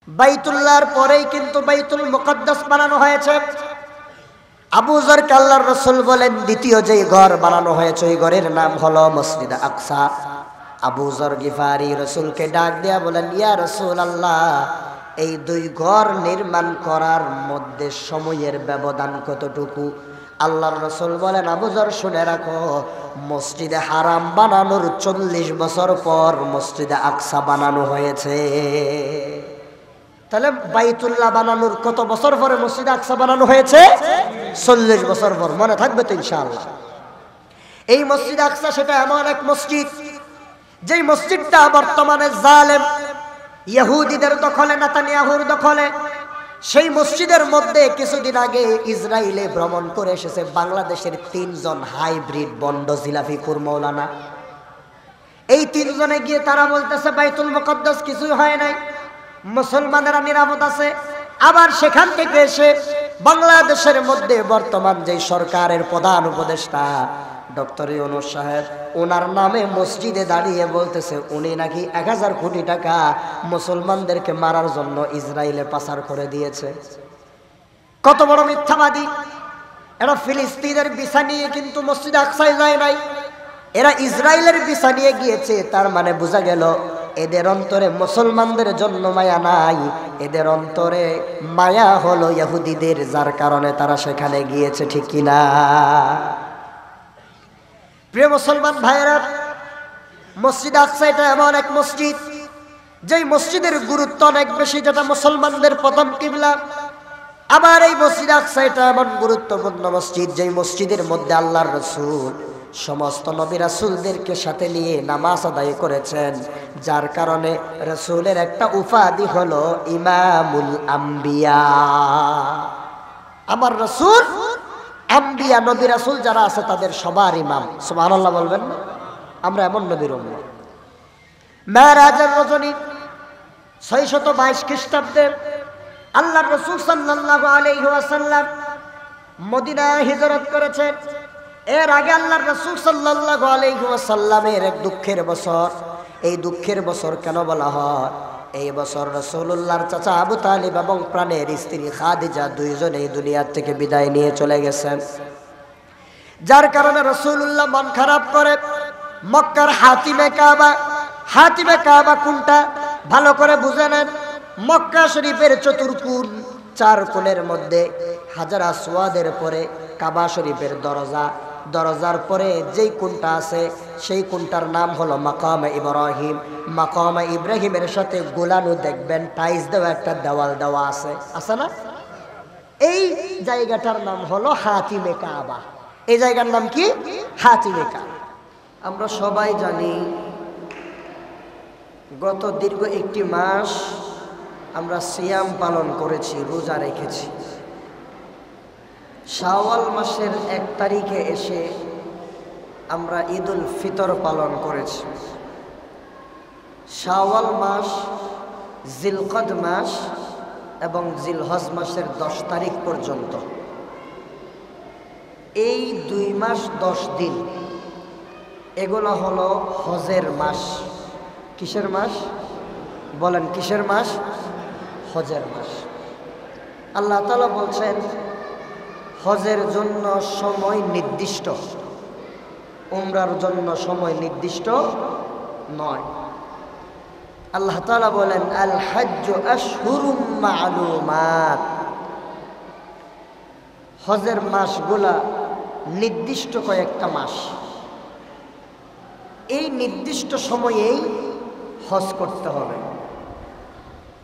বাইতুল্লাহর পরেই কিন্তু বাইতুল মুকদ্দাস বানানো হয়েছে। আবু যরকে আল্লাহর রাসূল বলেন দ্বিতীয় যেই ঘর বানানো হয়েছে ওই ঘরের নাম হলো মসজিদ আকসা। আবু যর গিফারি রাসূলকে ডাক দেয়া বলেন, ইয়া রাসূলুল্লাহ, এই দুই ঘর নির্মাণ করার মধ্যে সময়ের ব্যবধান কতটুকু? আল্লাহর রাসূল বলেন, আবু যর শুনে রাখো, মসজিদে হারাম বানানোর 40 বছর পর মসজিদে আকসা বানানো হয়েছে। তাহলে বাইতুল্লাহ বানানোর কত বছর পরে মসজিদ আকসা বানানো হয়েছে? 40 বছর পর। মনে থাকবে তো ইনশাআল্লাহ। এই মসজিদ আকসা সেটা এমন এক মসজিদ যেই মসজিদটা বর্তমানে জালেম ইহুদিদের দখলে, নেতানিয়াহুর দখলে। সেই মসজিদের মধ্যে কিছুদিন আগে ইসরায়েলে ভ্রমণ করে এসেছে বাংলাদেশের 3 জন হাইব্রিড বন্ড জিলাফিকুর মৌলানা। এই 3 জনে গিয়ে তারা বলতেছে বাইতুল মুকদ্দাস কিছুই হয় নাই, মুসলমানেরা নিরাপদ আছে। আবার সেখান থেকে এসে বাংলাদেশের মধ্যে বর্তমান যে সরকারের প্রধান উপদেষ্টা ডক্টর ইউনূস সাহেব, ওনার নামে মসজিদে দাঁড়িয়ে বলতেছে উনি নাকি 1000 কোটি টাকা মুসলমানদেরকে মারার জন্য ইসরায়েলে পাচার করে দিয়েছে। কত বড় মিথ্যাবাদী! এরা ফিলিস্তিনের ভিসা নিয়ে কিন্তু মসজিদ আকসায় যায় নাই, এরা ইসরায়েলের ভিসা নিয়ে গিয়েছে। তার মানে বোঝা গেল এদের অন্তরে মুসলমানদের জন্য মায়া নাই, এদের অন্তরে মায়া হলো ইহুদিদের, যার কারণে তারা সেখানে গিয়েছে। ঠিক কিনা? প্রিয় মুসলমান ভাইয়েরা, মসজিদ আকসা এটা এমন এক মসজিদ যেই মসজিদের গুরুত্ব অনেক বেশি, যেটা মুসলমানদের প্রথম কিবলা। আবার এই মসজিদ আকসা এটা এমন গুরুত্বপূর্ণ মসজিদ যেই মসজিদের মধ্যে আল্লাহর রাসূল সমস্ত নবী রাসূলদেরকে সাথে নিয়ে নামাজ আদায় করেছেন, যার কারণে রাসূলের একটা উপাধি হলো ইমামুল আম্বিয়া। আমার রাসূল আম্বিয়া, নবী রাসূল যারা আছে তাদের সবার ইমাম। সুবহানাল্লাহ বলবেন না? আমরা এমন নবীর উম্মত। মেরাজের রজনী 622 খ্রিস্টাব্দে আল্লাহর রাসূল সাল্লাল্লাহু আলাইহি ওয়াসাল্লাম মদিনা হিজরত করেছেন। এর আগে আল্লাহর রাসূল সাল্লাল্লাহু আলাইহি ওয়াসাল্লামের এক দুঃখের বছর। এই দুঃখের বছর কেন বলা হয়? এই বছর রাসূলুল্লাহর চাচা আবু তালিব এবং প্রাণের স্ত্রী খাদিজা দুইজনেই দুনিয়ার থেকে বিদায় নিয়ে চলে গেছেন, যার কারণে রাসূলুল্লাহ মন খারাপ করে মক্কার হাতিমে কাবা। হাতিমে কাবা কোনটা ভালো করে বুঝে নেন। মক্কা শরীফের চতুর্কোণ, 4 কোণের মধ্যে হাজার আসওয়াদের পরে কাবা শরীফের দরজা, দরজার পরে যেই কোণটা আছে সেই কোণটার নাম হলো মাকামে ইব্রাহিম। মাকামে ইব্রাহিমের সাথে গোলানো দেখবেন টাইলস দেওয়া একটা দেওয়াল দেওয়া আছে, আছে না? এই জায়গাটার নাম হলো হাতিমে কাবা। এই জায়গার নাম কি? হাতিমে কাবা। আমরা সবাই জানি গত দীর্ঘ 1 মাস আমরা সিয়াম পালন করেছি, রোজা রেখেছি। শাওয়াল মাসের 1 তারিখে এসে আমরা ঈদুল ফিতর পালন করেছি। শাওয়াল মাস, জিলকদ মাস এবং জিলহজ মাসের 10 তারিখ পর্যন্ত, এই 2 মাস 10 দিন এগুলো হলো হজের মাস। কিসের মাস? বলেন কিসের মাস? হজের মাস। আল্লাহ তাআলা বলছেন হজের জন্য সময় নির্দিষ্ট, উমরার জন্য সময় নির্দিষ্ট নয়। আল্লাহ তাআলা বলেন আল হজ্জু আশহুরুম মা'লুমাত। হজের মাসগুলা নির্দিষ্ট কয়েকটা মাস, এই নির্দিষ্ট সময়েই হজ করতে হবে।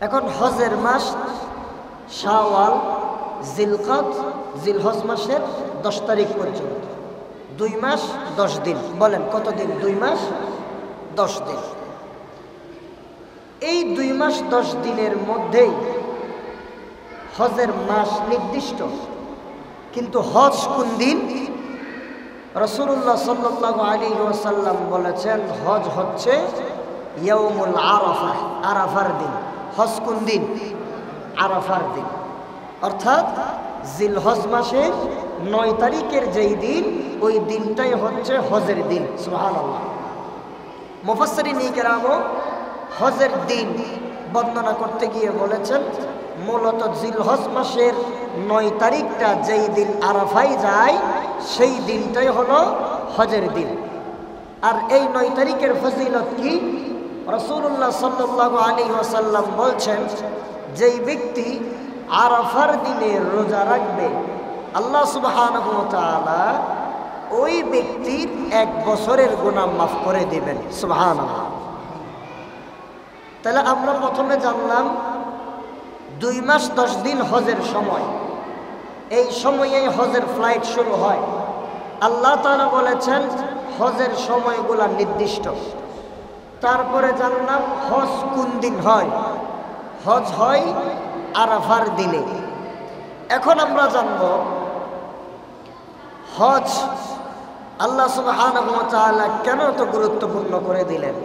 এখন হজের মাস শাওয়াল, জিলকদ, জিলহজ মাসের 10 তারিখ পর্যন্ত, 2 মাস 10 দিন। বলেন কত দিন? 2 মাস 10 দিন। এই 2 মাস 10 দিনের মধ্যেই হজের মাস নির্দিষ্ট, কিন্তু হজ কোন দিন? রাসূলুল্লাহ সাল্লাল্লাহু আলাইহি ওয়াসাল্লাম বলেছেন হজ হচ্ছে ইয়াউমুল আরাফা, আরাফার দিন। হজ কোন দিন? আরাফার দিন। অর্থাৎ জিলহজ মাসের 9 তারিখের যেই দিন, ওই দিনটাই হচ্ছে হজের দিন। সুবহানাল্লাহ। মুফাসসিরিন কিরাম হজের দিন বর্ণনা করতে গিয়ে বলেছেন মূলত জিলহজ মাসের 9 তারিখটা যেই দিন আরাফায় যায় সেই দিনটাই হলো হজের দিন। আর এই 9 তারিখের ফজিলত কি? রাসূলুল্লাহ সাল্লাল্লাহু আলাইহি ওয়াসাল্লাম বলছেন যেই ব্যক্তি আরাফার দিনে রোজা রাখবে আল্লাহ সুবহানাহু ওয়া তাআলা ওই ব্যক্তির 1 বছরের গুনাহ মাফ করে দিবেন। সুবহানাল্লাহ। তাহলে আমরা প্রথমে জানলাম 2 মাস 10 দিন হজের সময়, এই সময়েই হজের ফ্লাইট শুরু হয়। আল্লাহ তাআলা বলেছেন হজের সময়গুলো নির্দিষ্ট। তারপরে জানলাম হজ কোন দিন হয়, হজ হয় আরাফার দিনে। এখন আমরা জানব হজ আল্লাহ সুবহানাহু ওয়া তাআলা কেন এত গুরুত্বপূর্ণ করে দিলেন।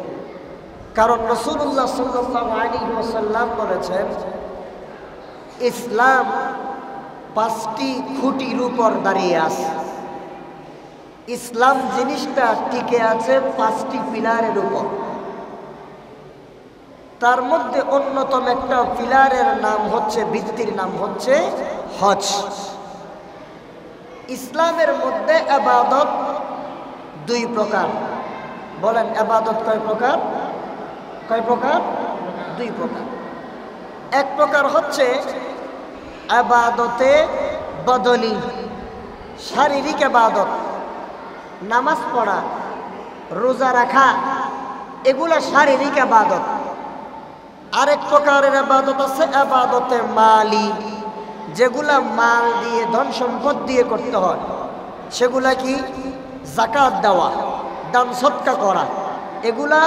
কারণ রাসূলুল্লাহ সাল্লাল্লাহু আলাইহি ওয়াসাল্লাম বলেছেন ইসলাম 5টি খুঁটির উপর দাঁড়িয়ে আছে। ইসলাম জিনিসটা টিকে আছে 5টি পিলারের উপর। তার মধ্যে অন্যতম একটা পিলারের নাম হচ্ছে, ভিত্তির নাম হচ্ছে হজ। ইসলামের মধ্যে ইবাদত 2 প্রকার। বলেন ইবাদত কয় প্রকার? কয় প্রকার? 2 প্রকার। এক প্রকার হচ্ছে ইবাদতে বদনী, শারীরিক ইবাদত, নামাজ পড়া, রোজা রাখা, এগুলা শারীরিক ইবাদত। আরেক প্রকারের ইবাদত আছে ইবাদতে মালি, যেগুলা মাল দিয়ে, ধন সম্পদ দিয়ে করতে হয়। সেগুলা কি? যাকাত দেওয়া, দান সদকা করা, এগুলা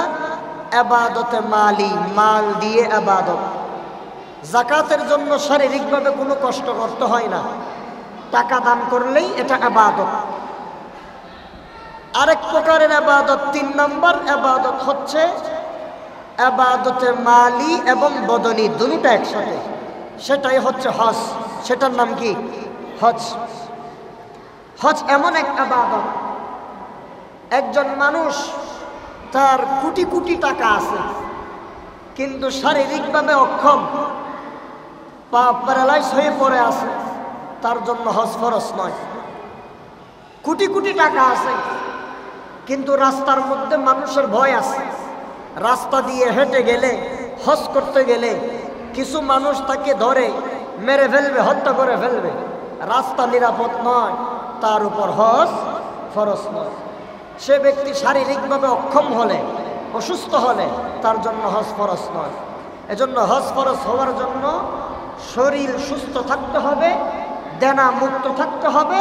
ইবাদতে মালি, মাল দিয়ে ইবাদত। যাকাতের জন্য শারীরিকভাবে কোনো কষ্ট করতে হয় না, টাকা দান করলেই এটা ইবাদত। আরেক প্রকারের ইবাদত, 3 নম্বর ইবাদত হচ্ছে ইবাদতে মালি এবং বদনী, দুটোটা একসাথে, সেটাই হচ্ছে হজ। সেটার নাম কি? হজ। হজ এমন এক ইবাদত, একজন মানুষ তার কোটি কোটি টাকা আছে কিন্তু শারীরিকভাবে অক্ষম, পা প্যারালাইজ হয়ে পড়ে আছে, তার জন্য হজ ফরজ নয়। কোটি কোটি টাকা আছে কিন্তু রাস্তার মধ্যে মানুষের ভয় আছে, রাস্তা দিয়ে হেঁটে গেলে, হজ করতে গেলে কিছু মানুষ তাকে ধরে মেরে ফেলবে, হত্যা করে ফেলবে, রাস্তা নিরাপদ নয়, তার উপর হজ ফরজ নয়। সে ব্যক্তি শারীরিকভাবে অক্ষম হলে, অসুস্থ হলে তার জন্য হজ ফরজ নয়। এজন্য হজ ফরজ হওয়ার জন্য শরীর সুস্থ থাকতে হবে, দেনা মুক্ত থাকতে হবে,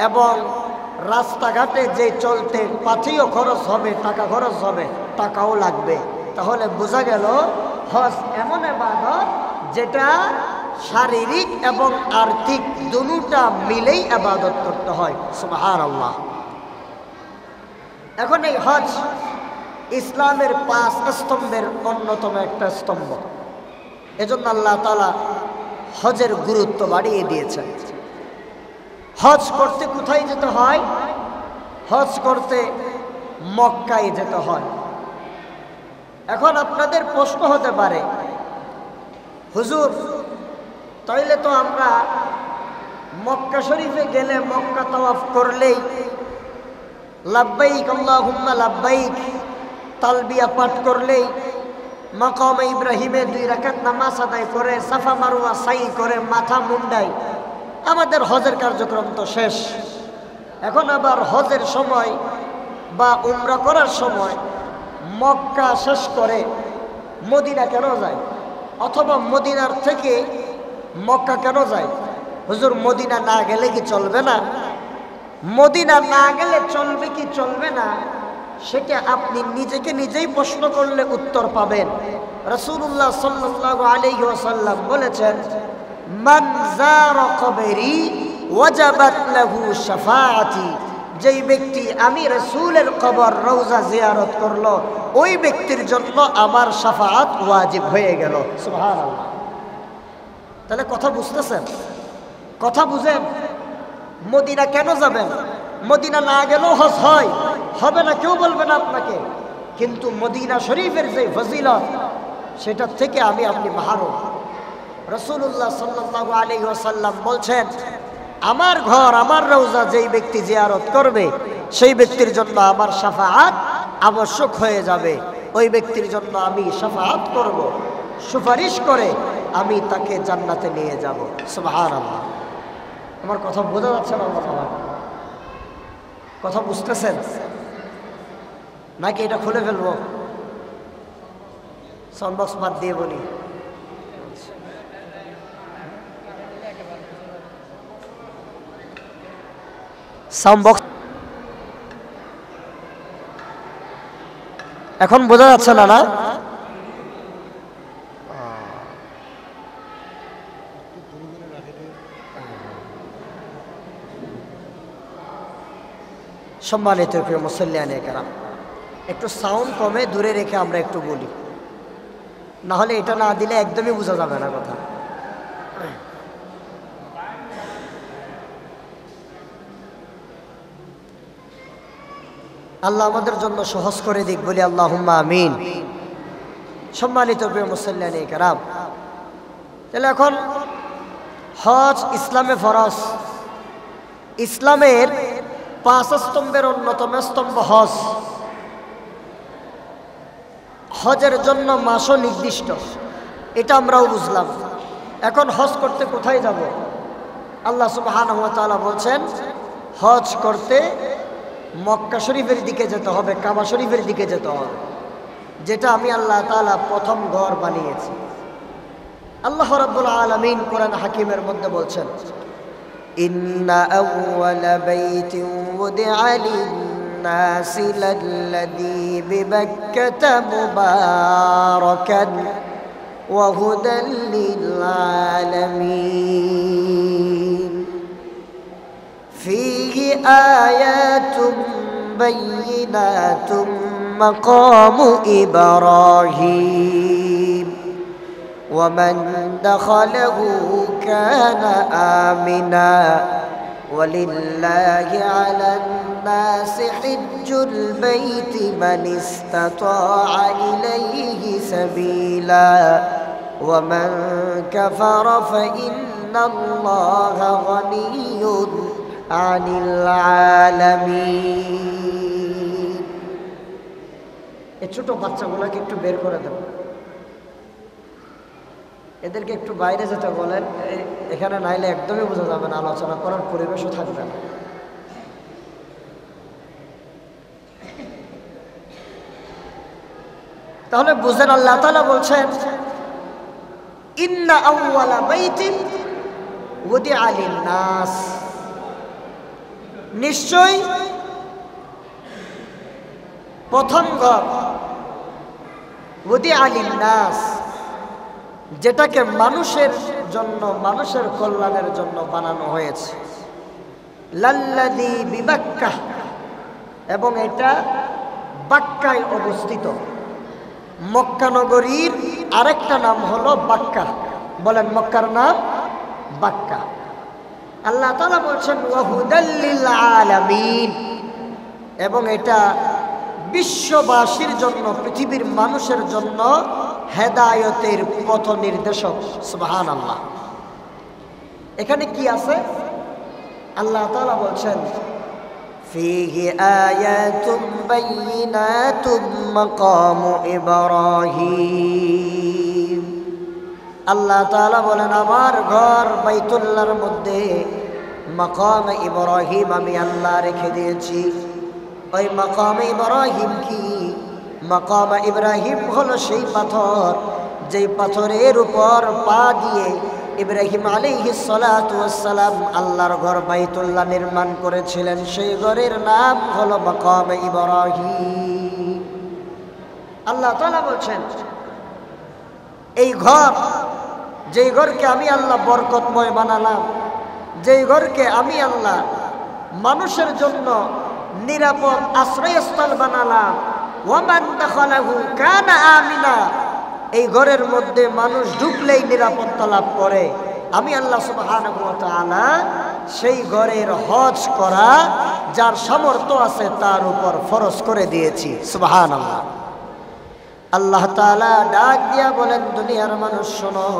এবং রাস্তাঘাটে যে চলতে পাথিও খরচ হবে, টাকা খরচ হবে, টাকাও লাগবে। তাহলে বোঝা গেল হজ এমন ইবাদত যেটা শারীরিক এবং আর্থিক দুটোটা মিলেই ইবাদত করতে হয়। সুবহানাল্লাহ। এখন এই হজ ইসলামের 5 স্তম্ভের অন্যতম একটা স্তম্ভ। এজন্য আল্লাহ তাআলা হজের গুরুত্ব বাড়িয়ে দিয়েছেন। হজ করতে কোথায় যেতে হয়? হজ করতে মক্কায় যেতে হয়। এখন আপনাদের প্রশ্ন হতে পারে, হুজুর তাইলে তো আমরা মক্কা শরীফে গেলে, মক্কা তাওয়াফ করলেই, লাব্বাইক আল্লাহুম্মা লাব্বাইক তালবিয়া পাঠ করলেই, মাকামে ইব্রাহিমে 2 রাকাত নামাজ আদায় করে, সাফা মারওয়া সাই করে, মাথা মুন্ডাই, আমাদের হজের কার্যক্রম তো শেষ। এখন আবার হজের সময় বা উমরা করার সময় মক্কা শেষ করে মদিনা কেন যায়? অথবা মদিনার থেকে মক্কা কেন যায়? হুজুর মদিনা না গেলে কি চলবে না? মদিনা না গেলে চলবে কি চলবে না সেটা আপনি নিজেকে নিজেই প্রশ্ন করলে উত্তর পাবেন। রাসূলুল্লাহ সাল্লাল্লাহু আলাইহি ওয়াসাল্লাম বলেছেন, মান যারা কবরি ওয়াজাবাত লাহু শাফাআতি, যেই ব্যক্তি আমি রাসূলের কবর রওজা জিয়ারত করলো, ওই ব্যক্তির জন্য আমার শাফাআত ওয়াজিব হয়ে গেল। সুবহানাল্লাহ। তাহলে কথা বুঝতেছেন? কথা বুঝেন? মদিনা কেন যাবেন? মদিনা না গেলেও হজ হয়, হবে না, কেউ বলবে না আপনাকে। কিন্তু মদিনা শরীফের যে ফজিলত, সেটার থেকে আমি আপনি মাহরুম। রাসূলুল্লাহ সাল্লাল্লাহু আলাইহি ওয়াসাল্লাম বলছেন, আমার ঘর আমার রওজা যেই ব্যক্তি জিয়ারত করবে সেই ব্যক্তির জন্য আমার শাফাআত আবশ্যক হয়ে যাবে। ওই ব্যক্তির জন্য আমি শাফাআত করব, সুপারিশ করে আমি তাকে জান্নাতে নিয়ে যাব। সুবহানাল্লাহ। আমার কথা বোঝা যাচ্ছে না? কথা বুঝতেছেন নাকি এটা খুলে ফেলবো? সাউন্ড বক্স বাদ দিয়ে বলি। সাউন্ড বক্স এখন বোঝা যাচ্ছে না? না, সম্মানিত প্রিয় মুসল্লিয়ানে কেরাম, একটু সাউন্ড কমে দূরে রেখে আমরা একটু বলি, না হলে এটা না দিলে একদমই বোঝা যাবে না কথা। আল্লাহ আমাদের জন্য সহজ করে দিক, বলি আল্লাহুম্মা আমিন। সম্মানিত প্রিয় মুসল্লিয়ানে কেরাম, তাহলে এখন হজ ইসলামে ফরজ। ইসলামের 5 স্তম্ভের অন্যতম স্তম্ভ হজ। হজের জন্য মাসও নির্দিষ্ট, এটা আমরাও বুঝলাম। এখন হজ করতে কোথায় যাব? আল্লাহ সুবহানাহু ওয়া তাআলা বলছেন, হজ করতে মক্কা শরীফের দিকে যেতে হবে, কাবা শরীফের দিকে যেতে হবে, যেটা আমি আল্লাহ তাআলা প্রথম ঘর বানিয়েছি। আল্লাহ রাব্বুল আলামিন কোরআন হাকিমের মধ্যে বলছেন, ইন্না আউওয়ালা বাইতিন উদিআ লিন-নাসি লাল্লাযী বিবাক্কাতা মুবারাকান ওয়া হুদাল লিল-আলামিন ফীহি আয়াতুম বাইয়িনাতুম মাকামু ইব্রাহিম ومن دخله كان آمنا ولله على الناس حج البيت من استطاع إليه سبيلا ومن كفر فإن الله غني عن العالمين। এই ছোট বাচ্চাগুলোকে একটু বের করে দেব, এদেরকে একটু বাইরে যেতে বলেন, এখানে নাইলে একদমই বোঝা যাবে না, আলোচনা করার পরিবেশও থাকবে না। তাহলে বুঝেন, আল্লাহ তাআলা বলছেন, ইন্না আউওয়ালা বাইতিন উদিআ লিন-নাস, নিশ্চয় প্রথম ঘর উদিআ লিন-নাস, যেটাকে মানুষের জন্য, মানুষের কল্যাণের জন্য বানানো হয়েছে। লাল্লাযী বিবাক্কাহ, এবং এটা বাক্কায় অবস্থিত। মক্কা নগরীর আরেকটা নাম হলো বাক্কা। বলেন, মক্কার নাম বাক্কা। আল্লাহ তাআলা বলছেন ওয়া হুদাল লিল-আলামিন, এবং এটা বিশ্ববাসীর জন্য, পৃথিবীর মানুষের জন্য হেদায়েতের পথ নির্দেশক। সুবহানাল্লাহ। এখানে কি আছে? আল্লাহ তাআলা বলছেন, ফীহি আয়াতুম বাইয়িনাতুম মাকামু ইব্রাহিম। আল্লাহ তাআলা বলেন, আমার ঘর বাইতুল্লাহর মধ্যে মাকাম ইব্রাহিম আমি আল্লাহ রেখে দিয়েছি। ওই মাকাম ইব্রাহিম কি? মাকাম ইব্রাহিম হলো সেই পাথর, যেই পাথরের উপর পা দিয়ে ইব্রাহিম আলাইহিস সালাতু ওয়াস সালাম আল্লাহর ঘর বাইতুল্লাহ নির্মাণ করেছিলেন। সেই ঘরের নাম হলো মাকাম ইব্রাহিম। আল্লাহ তাআলা বলছেন, এই ঘর, যেই ঘরকে আমি আল্লাহ বরকতময় বানালাম, যেই ঘরকে আমি আল্লাহ মানুষের জন্য নিরাপদ আশ্রয়স্থল বানালাম, ওয়ামান দাখালাহু কানা আমিনা, এই ঘরের মধ্যে মানুষ ঢুকলেই নিরাপত্তা লাভ করে। আমি আল্লাহ সুবহানাহু ওয়া তাআলা সেই ঘরের হজ করা যার সামর্থ্য আছে তার উপর ফরজ করে দিয়েছি। সুবহানাল্লাহ। আল্লাহ তাআলা ডাক দিয়া বলেন, দুনিয়ার মানুষ শোনো,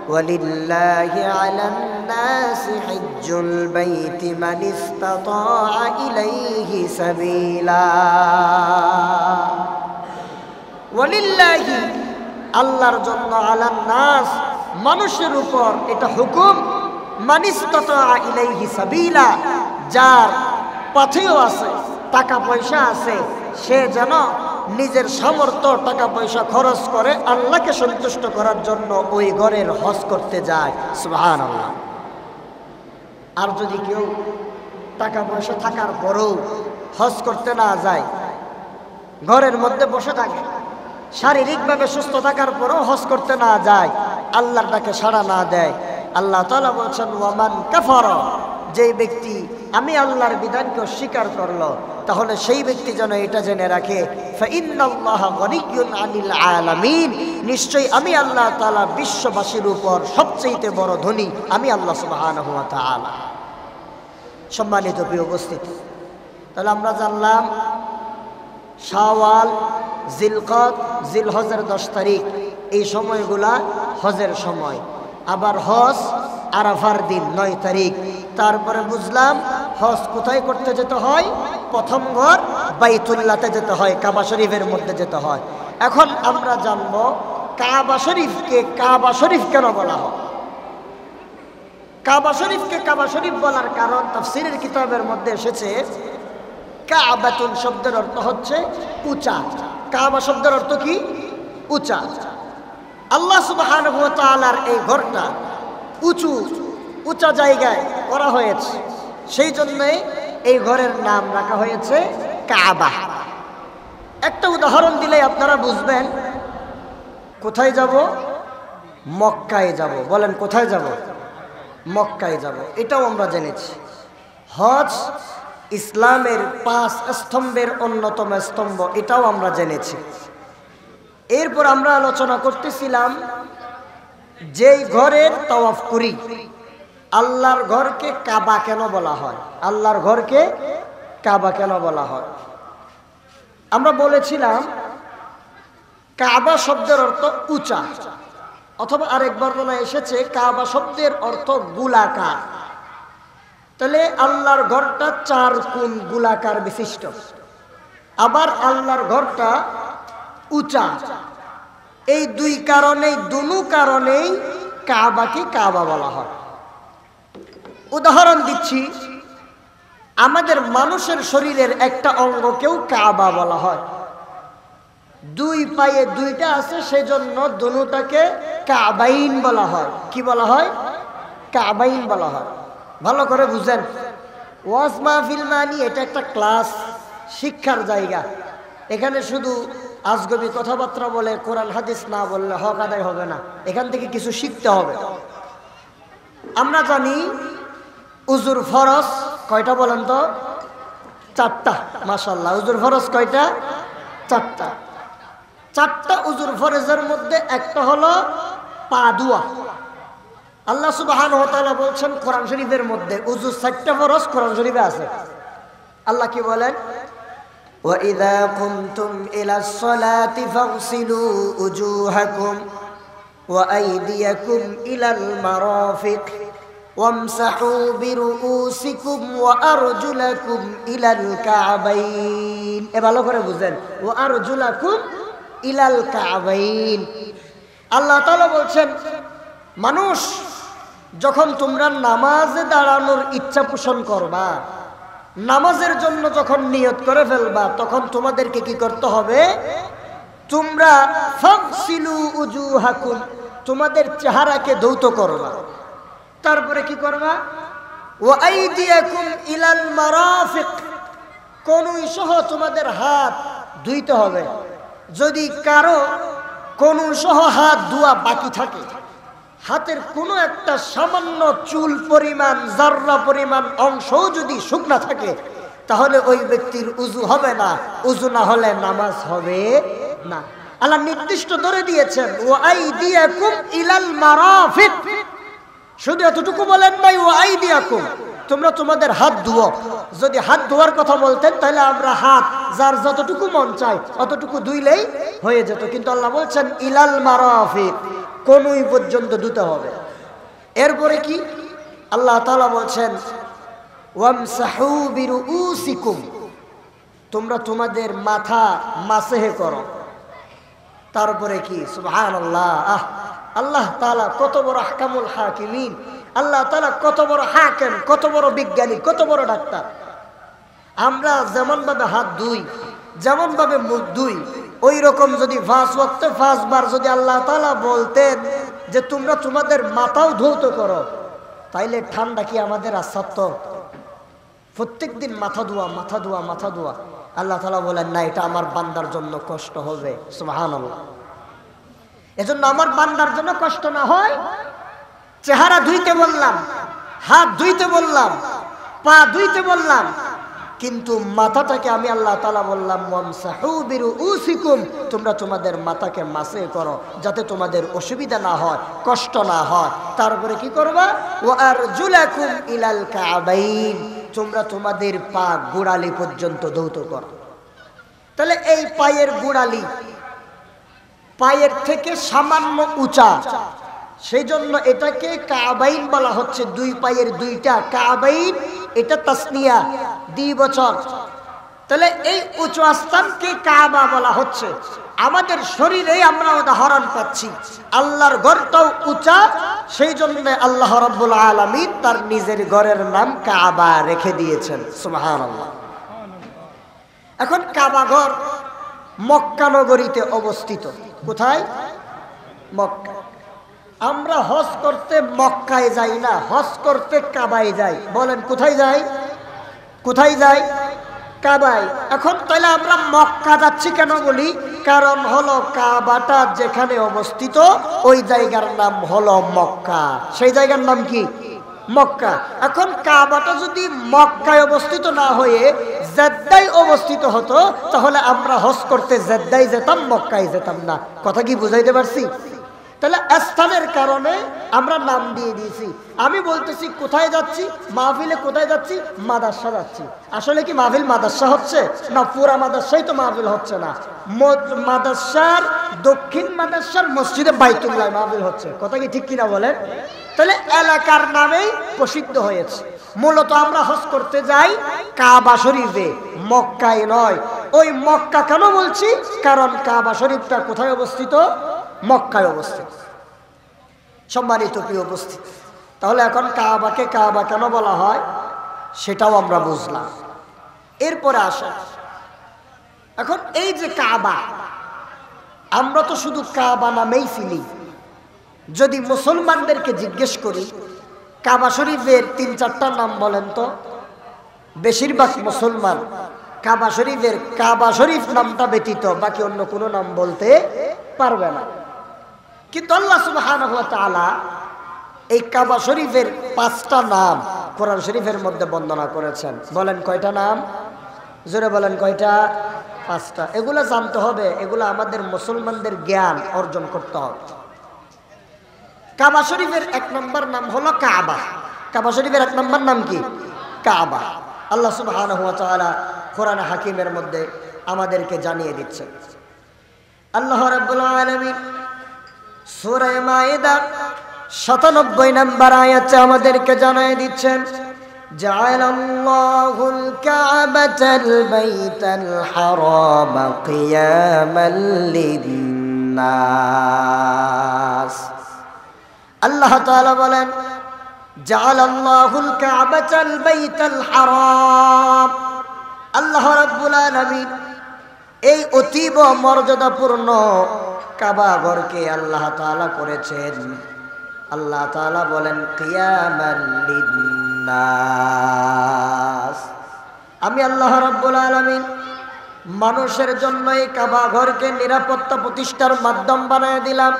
ওয়ালিল্লাহি আলান নাসি হিজ্জুল বাইতি মান ইসতাতাআ ইলাইহি সাবিলা। ওয়ালিল্লাহি আল্লাহর জন্য, আলান নাস মানুষের উপর এটা হুকুম, মান ইসতাতাআ ইলাইহি সাবিলা, যার পথেও আছে, টাকা পয়সা আছে, সে যেন নিজের সামর্থ্য টাকা পয়সা খরচ করে আল্লাহকে সন্তুষ্ট করার জন্য ওই ঘরের হজ করতে যায়। সুবহানাল্লাহ। আর যদি কেউ টাকা পয়সা থাকার পরেও হজ করতে না যায়, ঘরের মধ্যে বসে থাকে, শারীরিকভাবে সুস্থ থাকার পরেও হজ করতে না যায়, আল্লাহর ডাকে সাড়া না দেয়, আল্লাহ তাআলা বলছেন, ওয়ামান কাফারা, যেই ব্যক্তি আমি আল্লাহর বিধানকে অস্বীকার করলো, তাহলে সেই ব্যক্তি যেন এটা জেনে রাখে, ফাইন্নাল্লাহা গনিয়্যুন আনিল আলামিন, নিশ্চয়ই আমি আল্লাহ তাআলা বিশ্ববাসীর উপর সবচেয়ে বড় ধনী, আমি আল্লাহ সুবহানাহু ওয়া তাআলা। সম্মানিত প্রিয় উপস্থিতি, তাহলে আমরা জানলাম শাওয়াল, জিলকদ, জিলহজের 10 তারিখ এই সময়গুলা হজের সময়। আবার হজ আরাফার দিন 9 তারিখ। তারপরে বুঝলাম হজ কোথায় করতে যেতে হয়, প্রথম ঘর বাইতুল্লাহতে যেতে হয়, কাবা শরীফের মধ্যে যেতে হয়। এখন আমরা জানবো কাবা শরীফকে কাবা শরীফ কেন বলা হয়। কাবা শরীফকে কাবা শরীফ বলার কারণ তাফসীরের কিতাবের মধ্যে এসেছে, কাবাতুন শব্দের অর্থ হচ্ছে উঁচা। কাবা শব্দের অর্থ কি? উঁচা। আল্লাহ সুবহানাহু ওয়া তাআলার এই ঘরটা উঁচা জায়গায় করা হয়েছে, সেই জন্যে এই ঘরের নাম রাখা হয়েছে কাবা। একটা উদাহরণ দিলে আপনারা বুঝবেন। কোথায় যাব? মক্কায় যাব। বলেন কোথায় যাব? মক্কায় যাব। এটাও আমরা জেনেছি। হজ ইসলামের 5 স্তম্ভের অন্যতম স্তম্ভ, এটাও আমরা জেনেছি। এরপর আমরা আলোচনা করতেছিলাম যেই ঘরের তাওয়াফ করি, আল্লাহর ঘরকে কাবা কেন বলা হয়, আল্লাহর ঘরকে কাবা কেন বলা হয়। আমরা বলেছিলাম কাবা শব্দের অর্থ উঁচা, অথবা আরেক বর্ণনা এসেছে কাবা শব্দের অর্থ গোলাকার। তাহলে আল্লাহর ঘরটা 4 কোণ গোলাকার বিশিষ্ট, আবার আল্লাহর ঘরটা উঁচা। এই দুই কারণেই কাবাকে কাবা বলা হয়। উদাহরণ দিচ্ছি, আমাদের মানুষের শরীরের একটা অঙ্গকেও কাবা বলা হয়। 2 পায়ে 2টা আছে, সেজন্য দুটাকে কাবাইন বলা হয়। কি বলা হয়? কাবাইন বলা হয়। ভালো করে বুঝেন, ওয়াজ মাহফিল মানি এটা একটা ক্লাস, শিক্ষার জায়গা। এখানে শুধু আজগবি কথাবার্তা বলে কোরআন হাদিস না বললে হক আদায় হবে না, এখান থেকে কিছু শিখতে হবে। আমরা জানি উজুর ফরজ কয়টা বলেন তো? 4টা। মাশাআল্লাহ, উজুর ফরজ কয়টা? 4টা। 4টা উজুর ফরজের মধ্যে একটা হলো পা ধোয়া। আল্লাহ সুবহানাহু ওয়া তাআলা বলছেন কোরআন শরীফের মধ্যে উজুর 4টা ফরজ কোরআন শরীফে আছে। আল্লাহ কি বলেন? وَإِذَا قُمْتُمْ إِلَى الصَّلَاةِ فَاغْسِلُوا وُجُوهَكُمْ وَأَيْدِيَكُمْ إِلَى الْمَرَافِقِ وَامْسَحُوا بِرُؤُوسِكُمْ وَأَرْجُلَكُمْ إِلَى الْكَعْبَيْنِ। এ ভালো করে বুঝেন, وَأَرْجُلَكُمْ إِلَى الْكَعْبَيْنِ। আল্লাহ তাআলা বলছেন, মানুষ যখন তোমরা নামাজে দাঁড়ানোর ইচ্ছা পোষণ করবা, নামাজের জন্য যখন নিয়ত করে ফেলবা, তখন তোমাদেরকে কি করতে হবে? তোমরা ফাগসিলু উজুহাকুম, তোমাদের চেহারাকে ধৌত করবা। তারপরে কি করবা? ওয়া আইদিয়াকুম ইলাল মারাফিক, কনুই সহ তোমাদের হাত ধুইতে হবে। যদি কারো কনুই সহ হাত ধোয়া বাকি থাকে, হাতের কোনো একটা সামান্য চুল পরিমাণ, জাররা পরিমাণ অংশও যদি শুকনা থাকে, তাহলে ওই ব্যক্তির উজু হবে না। উজু না হলে নামাজ হবে না। আল্লাহ নির্দিষ্ট ধরে দিয়েছেন, ওয়া আইদিয়াকুম ইলাল মারাফিক। শুধু এতটুকু বলেন নাই ওয়া আইদিয়াকুম, তোমরা তোমাদের হাত ধুও। যদি হাত ধোয়ার কথা বলতেন তাহলে আমরা হাত যার যতটুকু মন চায় অতটুকু ধুইলেই হয়ে যেত, কিন্তু আল্লাহ বলছেন ইলাল মারাফিক, কোনই পর্যন্ত ধুতে হবে। এরপরে কি আল্লাহ তাআলা বলছেন ওয়ামসাহু বিরুউসিকুম, তোমরা তোমাদের মাথা মাসহে করো। তারপরে কি সুবহানাল্লাহ, আল্লাহ তাআলা কত বড় আহকামুল হাকিমিন, আল্লাহ তাআলা কত বড় হাকিম, কত বড় বিজ্ঞানী, কত বড় ডাক্তার। আমরা যেমন ভাবে হাত ধুই, যেমন ভাবে মুখ ধুই, ওই রকম যদি 5 ওয়াক্তে 5 বার যদি আল্লাহ তাআলা বলতেন যে তোমরা তোমাদের মাথাও ধৌত করো, তাইলে ঠান্ডা কি আমাদের আসাধ্য? প্রত্যেকদিন মাথা ধোয়া, মাথা ধোয়া, মাথা ধোয়া। আল্লাহ তাআলা বলেন না, এটা আমার বান্দার জন্য কষ্ট হবে। সুবহানাল্লাহ। এজন্য আমার বান্দার জন্য কষ্ট না হয়, চেহারা ধুইতে বললাম, হাত ধুইতে বললাম, পা ধুইতে বললাম, কিন্তু মাথাটাকে আমি আল্লাহ তাআলা বললাম ওয়ামসাহু বিরুউসিকুম, তোমরা তোমাদের মাথাকে মাসে করো যাতে তোমাদের অসুবিধা না হয়, কষ্ট না হয়। তারপরে কি করবা ওয়া আরজুলাকুম ইলাল কাবাইন, তোমরা তোমাদের পা গোড়ালি পর্যন্ত ধৌত করো। তাহলে এই পায়ের গোড়ালি পায়ের থেকে সামান্য উঁচা, সেই জন্য এটাকে কাবাইন বলা হচ্ছে। দুই পায়ের দুইটা কাবাইন, এটা তাসনিয়া, দ্বিবচন। তাহলে এই উঁচু স্থানকে কাবা বলা হচ্ছে। আমাদের শরীরে আমরা উদাহরণ পাচ্ছি, আল্লাহর ঘরটাও উঁচা, সেই জন্য আল্লাহ রাব্বুল আলামিন তার নিজের ঘরের নাম কাবা রেখে দিয়েছেন। সুবহানাল্লাহ। এখন কাবা ঘর মক্কা নগরীতে অবস্থিত। কোথায়? মক্কা। আমরা হজ করতে মক্কায় যাই না, হজ করতে কাবায় যাই। বলেন কোথায় যাই? কোথায় যাই? কাবায়। এখন তাহলে আমরা মক্কা যাচ্ছি কেন বলি? কারণ হলো কাবাটা যেখানে অবস্থিত ওই জায়গার নাম হলো মক্কা। সেই জায়গার নাম কি? মক্কা। এখন কাবাটা যদি মক্কায় অবস্থিত না হয়ে জেদ্দায় অবস্থিত হতো, তাহলে আমরা হজ করতে জেদ্দায় যেতাম, মক্কায় যেতাম না। কথা কি বুঝাইতে পারছি? তাহলে স্থানের কারণে আমরা নাম দিয়ে দিয়েছি। আমি বলতেছি কোথায় যাচ্ছি, মাহফিলে কোথায় যাচ্ছি? মাদ্রাসা যাচ্ছি। আসলে কি মাহফিল মাদ্রাসা হচ্ছে না? পুরা মাদ্রাসাই তো মাহফিল হচ্ছে না। মাদ্রাসার দক্ষিণ মাদ্রাসার মসজিদে বাইতুল্লাহ মাহফিল হচ্ছে। কথা কি ঠিক কিনা বলেন? তাহলে এলাকার নামেই প্রসিদ্ধ হয়েছে। মূলত আমরা হজ করতে যাই কাবা শরীফে, মক্কায় নয়। ওই মক্কা কেন বলছি? কারণ কাবা শরীফটা কোথায় অবস্থিত? মক্কায় অবস্থিত। সম্মানিত প্রিয় উপস্থিত, তাহলে এখন কাবাকে কাবা কেন বলা হয় সেটাও আমরা বুঝলাম। এরপরে আসা, এখন এই যে কাবা, আমরা তো শুধু কাবা নামেই চিনি। যদি মুসলমানদেরকে জিজ্ঞেস করি কাবা শরীফের 3-4টা নাম বলেন তো, বেশিরভাগ মুসলমান কাবা শরীফের কাবা শরীফ নামটা ব্যতীত বাকি অন্য কোনো নাম বলতে পারবে না। কিন্তু আল্লাহ সুবহানাহু ওয়া তাআলা এই কাবা শরীফের 5টা নাম কোরআন শরীফের মধ্যে বর্ণনা করেছেন। বলেন কয়টা নাম? জোরে বলেন কয়টা? 5টা। এগুলো জানতে হবে, এগুলো আমাদের মুসলমানদের জ্ঞান অর্জন করতে হবে। কাবা শরীফের 1 নম্বর নাম হলো কাবা। কাবা শরীফের 1 নম্বর নাম কি? কাবা। আল্লাহ সুবহানাহু ওয়া তাআলা কোরআন হাকিমের মধ্যে আমাদেরকে জানিয়ে দিচ্ছেন। আল্লাহ রাব্বুল আলামিন সূরা মাইদা 97 নম্বর আয়াতে আমাদেরকে জানিয়ে দিচ্ছেন, জাআলাল্লাহুল কাবাতাল বাইতাল হারাম কিয়ামাল লিন-নাস। আল্লাহ তাআলা বলেন জাআলাল্লাহুল কাবাতাল বাইতাল হারাম। আল্লাহ রাব্বুল আলামিন এই অতীব মর্যাদাপূর্ণ কাবা ঘরকে আল্লাহ তাআলা করেছেন, আল্লাহ তাআলা বলেন কিয়ামাল লিন-নাস। আমি আল্লাহ রাব্বুল আলামিন মানুষের জন্য এই কাবা ঘরকে নিরাপত্তা প্রতিষ্ঠার মাধ্যম বানিয়ে দিলাম।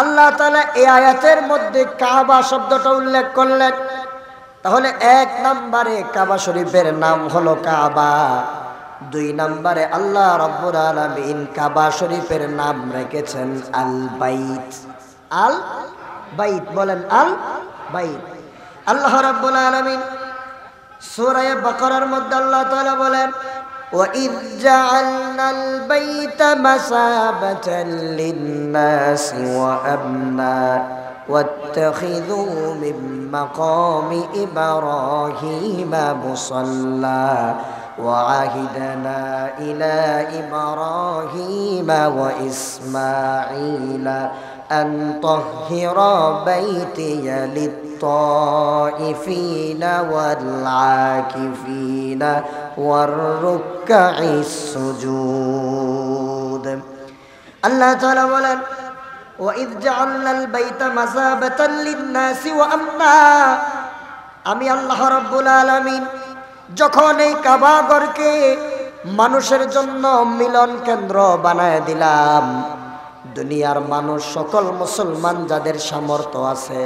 আল্লাহ তাআলা এই আয়াতের মধ্যে কাবা শব্দটা উল্লেখ করলেন। তাহলে 1 নম্বরে কাবা শরীফের নাম হলো কাবা। 2 নম্বরে আল্লাহ রাব্বুল আলামিন কাবা শরীফের নাম রেখেছেন আল বাইত। আল বাইত, বলেন আল বাইত। আল্লাহ রাব্বুল আলামিন সূরা বাকারার মধ্যে আল্লাহ তাআলা বলেন وَإِذْ جَعَلْنَا الْبَيْتَ مَثَابَةً لِلنَّاسِ وَأَمْنًا وَاتَّخِذُوا مِن مَّقَامِ إِبْرَاهِيمَ مُصَلًّى وَعَهِدْنَا إِلَى إِبْرَاهِيمَ وَإِسْمَاعِيلَ أَن طَهِّرَا بَيْتِيَ لِلطَّائِفِينَ وَالْعَاكِفِينَ والركع السجود الله تعالى বলেন وإذ جعلنا البيت مثابة للناس وأمنا আমি আল্লাহ রাব্বুল আলামিন যখন এই কাবা ঘরকে মানুষের জন্য মিলন কেন্দ্র বানায় দিলাম, দুনিয়ার মানুষ সকল মুসলমান যাদের সামর্থ্য আছে,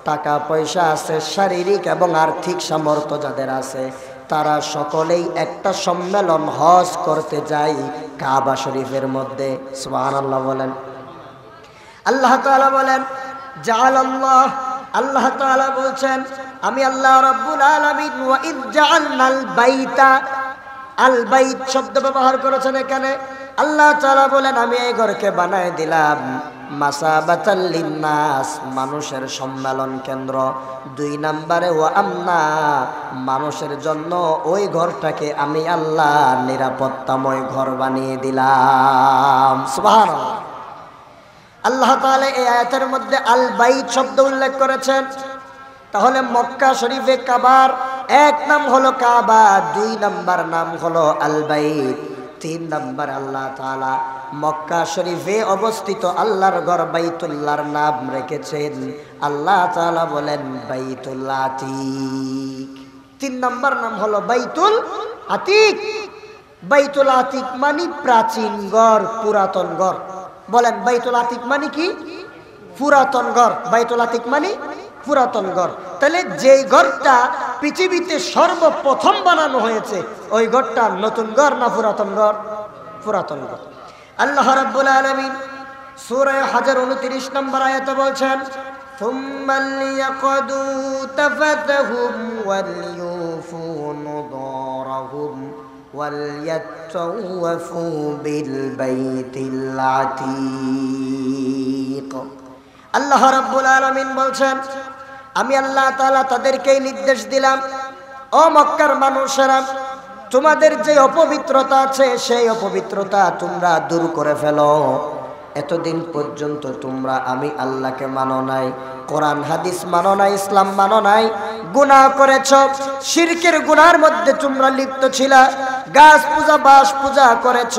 টাকা পয়সা আছে, শারীরিক এবং আর্থিক সামর্থ্য যাদের আছে, তারা সকলেই একটা সম্মেলন হজ করতে যায় কাবা শরীফের মধ্যে। সুবহানাল্লাহ বলেন। আল্লাহ তাআলা বলেন জাআলাল্লাহ, আল্লাহ তাআলা বলছেন আমি আল্লাহ রাব্বুল আলামিন ওয়া ইয জাআলনাল বাইতা, আল বাইত শব্দ ব্যবহার করেছেন এখানে। আল্লাহ তাআলা বলেন আমি এই ঘরকে বানায় দিলাম মাসাবাতাল লিন্নাস, মানুষের সম্মেলন কেন্দ্র। 2 নম্বরে ওয়া আমনা, মানুষের জন্য ওই ঘরটাকে আমি আল্লাহ নিরাপত্তাময় ঘর বানিয়ে দিলাম। সুবহানাল্লাহ। আল্লাহ তাআলা এই আয়াতের মধ্যে আল বাইত শব্দ উল্লেখ করেছেন। তাহলে মক্কা শরীফে কাবার এক নাম হলো কাবা, 2 নাম্বার নাম হলো আল বাইত, 3 নাম্বার আল্লাহ তাআলা মক্কা শরীফে অবস্থিত আল্লাহর ঘর বাইতুল্লাহর নাম রেখেছেন আল্লাহ তাআলা বলেন বাইতুল আতিক। 3 নাম্বার নাম হলো বাইতুল আতিক। বাইতুল আতিক মানে প্রাচীন ঘর, পুরাতন ঘর। বলেন বাইতুল আতিক মানে কি? পুরাতন ঘর। বাইতুল আতিক মানে পুরাতন ঘর। তাহলে যেই ঘরটা পৃথিবীতে সর্বপ্রথম বানানো হয়েছে ওই ঘরটা নতুন ঘর না পুরাতন ঘর? পুরাতন ঘর। আল্লাহ রাব্বুল আলামিন সূরা হাজর 29 নম্বর আয়াতে বলছেন থুম্মা লিয়াকদু তাফাতাহুম ওয়ালইউফু নুদারহুম ওয়ালইয়াতাওয়াফু বিল বাইতিল আতীক। আল্লাহ রাব্বুল আলামিন বলছেন আমি আল্লাহ তাআলা তাদেরকেই নির্দেশ দিলাম, ও মক্কার মানুষেরা, তোমাদের যে অপবিত্রতা আছে সেই অপবিত্রতা তোমরা দূর করে ফেলো। এতদিন পর্যন্ত তোমরা আমি আল্লাহকে মানো নাই, কোরআন হাদিস মানো নাই, ইসলাম মানো নাই, গুনাহ করেছ, শিরকের গুনার মধ্যে তোমরা লিপ্ত ছিলা, গাছ পূজা বাস পূজা করেছ,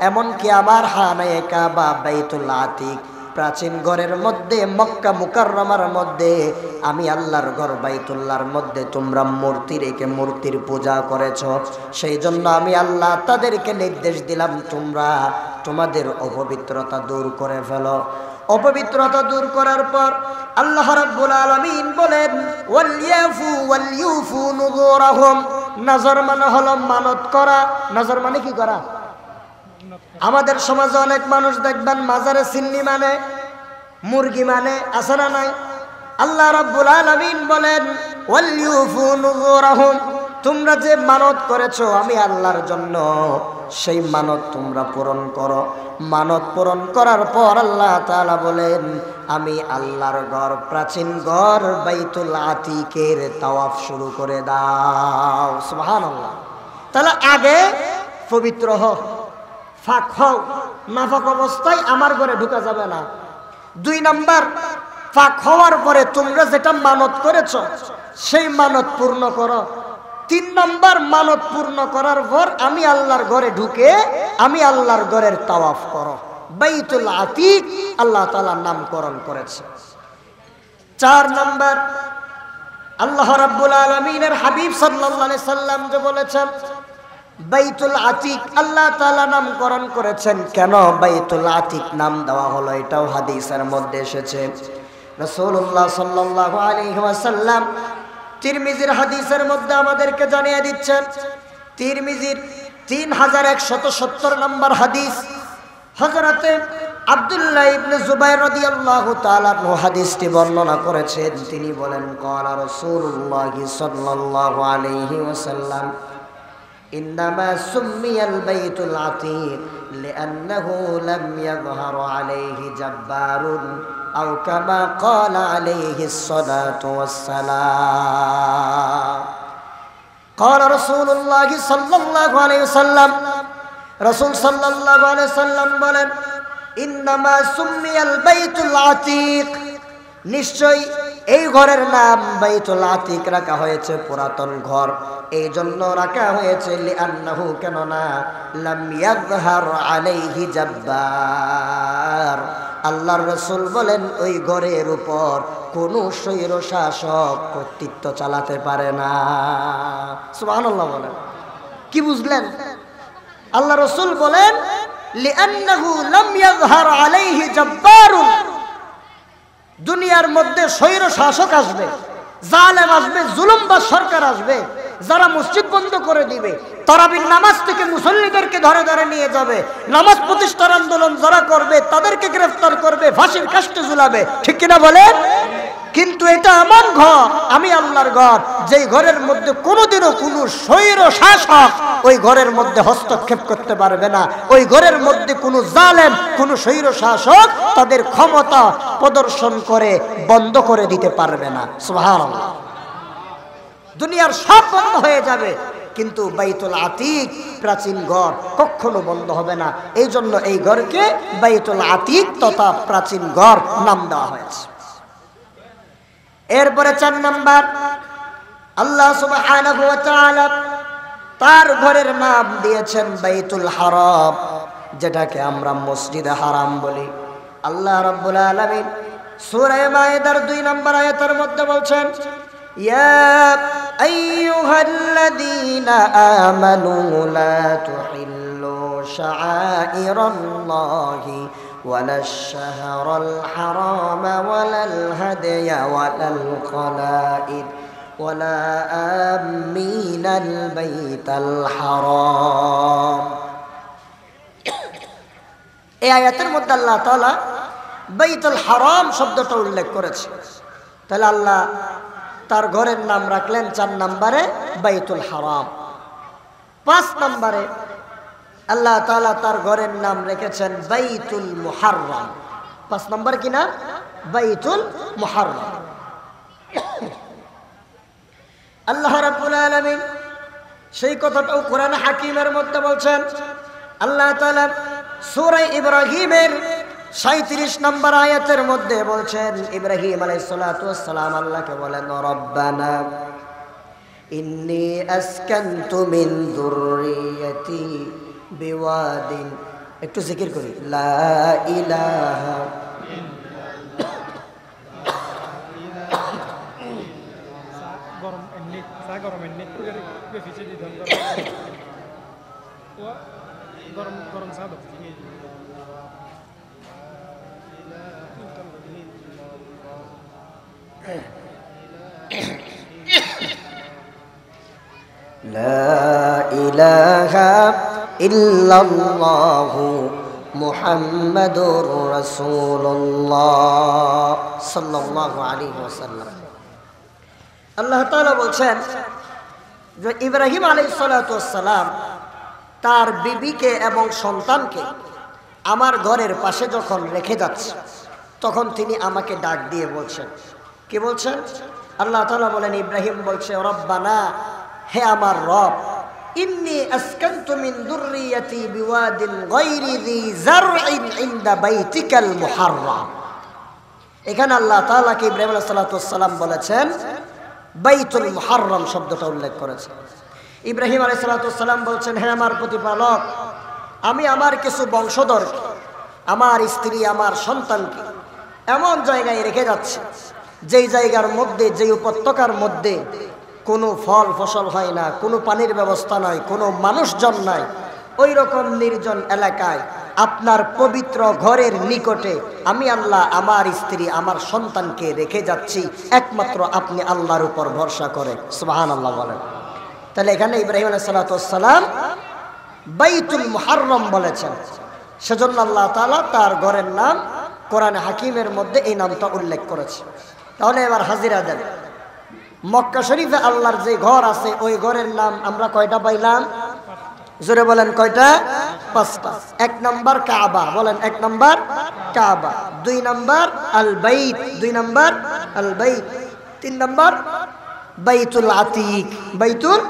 এমনকি আমার হানায়ে কাবা বাইতুল আতিক প্রাচীন ঘরের মধ্যে মক্কা মুকাররমার মধ্যে আমি আল্লাহর ঘর বাইতুল্লাহর মধ্যে তোমরা মূর্তি রেখে মূর্তির পূজা করেছ। সেই জন্য আমি আল্লাহ তাদেরকে নির্দেশ দিলাম তোমরা তোমাদের অপবিত্রতা দূর করে ফেলো। অপবিত্রতা দূর করার পর আল্লাহ রাব্বুল আলামিন বলেন ওয়ালইউফু নুযুরাহুম। নজর মানে হলো মানত করা। নজর মানে কি করা? আমাদের সমাজে অনেক মানুষ দেখবেন মাজারে সিন্নি মানে, মুরগি মানে, আছে না নাই? আল্লাহ রাব্বুল আলামিন বলেন ওয়ালইউফু নুযুরাহুম, তোমরা যে মানত করেছো আমি আল্লাহর জন্য সেই মানত তোমরা পূরণ করো। মানত পূরণ করার পর আল্লাহ তাআলা বলেন আমি আল্লাহর ঘর প্রাচীন ঘর বাইতুল আতিকের তাওয়াফ শুরু করে দাও। সুবহানাল্লাহ। তাহলে আগে পবিত্র হও, ফাক হও, নাফাক অবস্থায় আমার ঘরে ঢোকা যাবে না। 2 নাম্বার, ফাক হওয়ার পরে তোমরা যেটা মানত করেছো সেই মানত পূর্ণ করো। 3 নাম্বার, মানত পূর্ণ করার পর আমি আল্লাহর ঘরে ঢুকে আমি আল্লাহর ঘরের তাওয়াফ করো। বাইতুল আতিক আল্লাহ তাআলা নামকরণ করেছে। 4 নাম্বার, আল্লাহ রাব্বুল আলামিনের হাবিব সাল্লাল্লাহু আলাইহি সাল্লাম যে বলেছেন বাইতুল আতিক আল্লাহ তাআলা নামকরণ করেছেন। কেন বাইতুল আতিক নাম দেওয়া হলো এটাও হাদিসের মধ্যে এসেছে। রাসূলুল্লাহ সাল্লাল্লাহু আলাইহি ওয়াসাল্লাম তিরমিজির হাদিসের মধ্যে আমাদেরকে জানিয়ে দিচ্ছেন, তিরমিজির 3170 নম্বর হাদিস, হযরতে আব্দুল্লাহ ইবনে জুবাইর রাদিয়াল্লাহু তাআলা আনহু হাদিসটি বর্ণনা করেছেন। তিনি বলেন ক্বালা রাসূলুল্লাহ সাল্লাল্লাহু আলাইহি ওয়াসাল্লাম ইন্নামা সুম্মিয়াল বাইতুল আতীক লিআন্নাহু লাম ইয়াযহার আলাইহি জাব্বারুন আও কামা ক্বালা আলাইহিস সালাতু ওয়াসসালাম। ক্বালা রাসূলুল্লাহ সাল্লাল্লাহু আলাইহি ওয়াসাল্লাম, রাসূল সাল্লাল্লাহু আলাইহি ওয়াসাল্লাম বলেন ইন্নামা সুম্মিয়াল বাইতুল আতীক, নিশ্চয়ই এই ঘরের নাম বাইতুল আতীক রাখা হয়েছে, পুরাতন ঘর। এই জন্য রাখা হয়েছে লিআন্নাহু, কেননা লাম ইয়াযহার আলাইহি জাব্বার, আল্লাহর রাসূল বলেন ওই ঘরের উপর কোনো স্বৈর শাসক কর্তৃত্ব চালাতে পারে না। সুবহানাল্লাহ বলেন। কি বুঝলেন? আল্লাহ রাসূল বলেন লিআন্নাহু লাম ইয়াযহার আলাইহি জাব্বারুন, দুনিয়ার মধ্যে স্বৈর শাসক আসবে, জালেম আসবে, জুলুমবাজ সরকার আসবে, যারা মসজিদ বন্ধ করে দিবে, তারাবির নামাজ থেকে মুসল্লিদেরকে ধরে ধরে নিয়ে যাবে, নামাজ প্রতিষ্ঠার আন্দোলন যারা করবে তাদেরকে গ্রেফতার করবে, ফাঁসির কাস্টে ঝুলাবে। ঠিক কিনা বলেন? কিন্তু এটা আমার ঘর, আমি আল্লাহর ঘর, যেই ঘরের মধ্যে কোনোদিনও কোনো স্বৈর শাসক ওই ঘরের মধ্যে হস্তক্ষেপ করতে পারবে না। ওই ঘরের মধ্যে কোনো জালেম, কোনো স্বৈর শাসক তাদের ক্ষমতা প্রদর্শন করে বন্ধ করে দিতে পারবে না। সুবহানাল্লাহ। দুনিয়ার সব বন্ধ হয়ে যাবে, কিন্তু বাইতুল আতীক প্রাচীন ঘর কখনো বন্ধ হবে না। এই জন্য এই ঘরকে বাইতুল আতীক তথা প্রাচীন ঘর নাম দেওয়া হয়েছে। এরপরে 4 নাম্বার, আল্লাহ সুবহানাহু ওয়া তাআলা তার ঘরের নাম দিয়েছেন বাইতুল হারাম, যেটাকে আমরা মসজিদে হারাম বলি। আল্লাহ রাব্বুল আলামিন সূরা মায়েদার 2 নম্বর আয়াতের মধ্যে বলছেন ইয়া আইয়ুহাল্লাযীনা আমানু লা তুহিল্লু শাআইরাল্লাহি ولا الشهر الحرام ولا الهدي ولا القلائد ولا آمين البيت الحرام। এই আয়াতের মধ্যে আল্লাহ তাআলা বাইতুল হারাম শব্দটা উল্লেখ করেছে। তাহলে আল্লাহ তার ঘরের নাম রাখলেন 4 নম্বরে বাইতুল হারাম। 5 নম্বরে আল্লাহ তাআলা তার ঘরের নাম রেখেছেন বাইতুল মুহাররম। 5 নম্বর কি না? বাইতুল মুহাররম। আল্লাহ রাব্বুল আলামিন সেই কথাটাও কোরআন হাকিমের মধ্যে বলছেন। আল্লাহ তাআলা সূরা ইব্রাহিমের 37 নম্বর আয়াতের মধ্যে বলছেন, ইব্রাহিম আলাইহিস সালাতু ওয়াস সালাম আল্লাহকে বলেন রব্বানা ইন্নী আসকানতু মিন যুররিয়্যাতি বিওয়াদিন, একটু জিকির করি, লা ইলাহা গরম এমনি সা গরম এমনি বেশি দিতে গরম গরম সা দাও লা ইলাহা ইল্লাল্লাহু মুহাম্মাদুর রাসূলুল্লাহ সাল্লাল্লাহু আলাইহি ওয়াসাল্লাম। আল্লাহ তাআলা বলছেন যে ইব্রাহিম আলাইহিস সালাতু ওয়াস সালাম তার বিবিকে এবং সন্তানকে আমার ঘরের পাশে যখন রেখে যাচ্ছে, তখন তিনি আমাকে ডাক দিয়ে বলছেন, কি বলছেন? আল্লাহ তাআলা বলেন, ইব্রাহিম বলছে রব্বানা, হে আমার রব, ইন্নী আসকানতু মিন যুররিয়্যাতি বিওয়াদিন গায়রি যী যারইন ইনদা বাইতিকাল মুহাররম। এখানে আল্লাহ তাআলা কে ইব্রাহিম আলাইহিস সালাতু ওয়াস সালাম বলেছেন বাইতুল মুহাররম শব্দটা উল্লেখ করেছেন। ইব্রাহিম আলাইহিস সালাতু ওয়াস সালাম বলছেন, হে আমার প্রতিপালক, আমি আমার কিছু বংশধর, আমার স্ত্রী, আমার সন্তানকে এমন জায়গায় রেখে যাচ্ছি যেই জায়গার মধ্যে, যেই উপত্যকার মধ্যে কোনো ফল ফসল হয় না, কোনো পানির ব্যবস্থা নাই, কোনো মানুষজন নাই, ওই রকম নির্জন এলাকায় আপনার পবিত্র ঘরের নিকটে আমি আল্লাহ আমার স্ত্রী, আমার সন্তানকে রেখে যাচ্ছি, একমাত্র আপনি আল্লাহর উপর ভরসা করে। সুবহানাল্লাহ বলেন। তাহলে এখানে ইব্রাহিম আলাইহিস সালাতু ওয়াস সালাম বাইতুল মুহাররম বলেছেন। সেজন্য আল্লাহ তাআলা তার ঘরের নাম কোরআনে হাকিমের মধ্যে এই নামটা উল্লেখ করেছে। তাহলে এবার হাজিরা দেন, মক্কা শরীফে আল্লাহর যে ঘর আছে ওই ঘরের নাম আমরা কয়টা পাইলাম? জোরে বলেন কয়টা? 5টা। 1 নাম্বার কাবা, বলেন 1 নাম্বার কাবা, 2 নাম্বার আল বাইত, 2 নাম্বার আল বাইত, 3 নাম্বার বাইতুল আতিক, বাইতুল